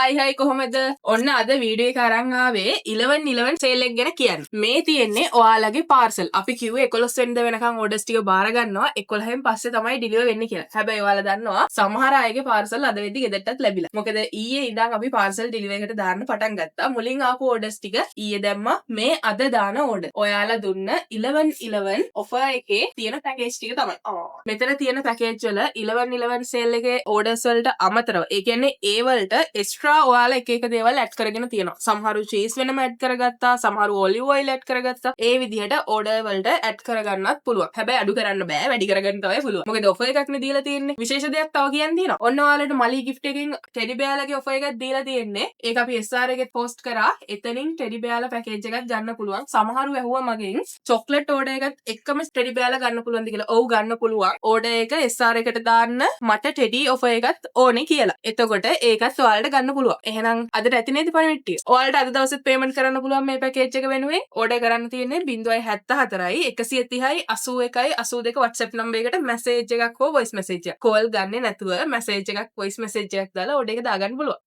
හයි කොහොමද? ඔන්න අද වීඩියෝ එක අරන් ආවේ 11 සේල් එක ගැන කියන්න. මේ තියෙන්නේ ඔයාලගේ පාර්සල්. අපි කිව්වේ 11 වෙනිදා වෙනකන් ඕඩර්ස් ටික බාර ගන්නවා. 11න් පස්සේ තමයි ඩිලිවර් වෙන්නේ කියලා. හැබැයි ඔයාලා දන්නවා සමහර අයගේ පාර්සල් අද වෙද්දි ගෙදරටත් ලැබිලා. මොකද ඊයේ ඉඳන් අපි පාර්සල් ඩිලිවර් එකට දාන්න පටන් ගත්තා. මුලින් ආපු ඕඩර්ස් ටික ඊයේ දැම්මා. මේ අද දාන ඕඩර්. ඔයාලා දුන්න 11 ඔෆර් එකේ තියෙන පැකේජ් ටික තමයි. මෙතන තියෙන පැකේජ් වල 11 සේල් එකේ ඕඩර්ස් වලට අමතරව ඒ කියන්නේ ඒ වලට එක්ස්ට්‍රා ඔයාලා එක දේවල් ඇඩ් කරගෙන තියෙනවා. සමහරු චීස් වෙනම ඇඩ් කරගත්තා, සමහරු ඔලිව් ඔයිල් ඇඩ් කරගත්තා. ඒ විදිහට ඕඩර් වලට ඇඩ් කරගන්නත් පුළුවන්. හැබැයි අඩු කරන්න බෑ, වැඩි කරගන්න තමයි පුළුවන්. මොකද ඔෆර් එකක් නේ දීලා තියෙන්නේ. විශේෂ දෙයක් තව කියන්න තියෙනවා. ඔන්න ඔයාලට මලී ගිෆ්ට් එකකින් ටෙඩි බෑලාගේ ඔෆර් එකක් දීලා තියෙන්නේ. ඒක අපි SR එකේ පෝස්ට් කරා. එතනින් ටෙඩි බෑලා පැකේජ් එකක් ගන්න පුළුවන්. සමහරු ඇහුවා මගෙන් චොක්ලට් ඕඩර් එකත් එක්කම ටෙඩි බෑලා ගන්න පුළුවන්ද කියලා. ඔව් ගන්න පුළුවන්. ඕඩර් එක SR එකට දාන්න මට ටෙඩි ඔෆර් එකත් ඕනේ කියලා. එතකොට ඒකත් ඔයාලට ගන්න පුළුවන්. එහෙනම් අදට ඇති නේද පණිවිඩය? ඔයාලට අද දවසෙත් පේමන්ට් කරන්න පුළුවන් මේ පැකේජ් එක වෙනුවෙන්. ඕඩර් කරන්න තියෙන්නේ 074යි 130යි 81යි 82 WhatsApp නම්බර් එකට මැසේජ් එකක් හෝ වොයිස් මැසේජ් එකක්. කෝල් ගන්නේ නැතුව මැසේජ් එකක් වොයිස් මැසේජ් එකක් දාලා ඕඩර් එක දාගන්න පුළුවන්.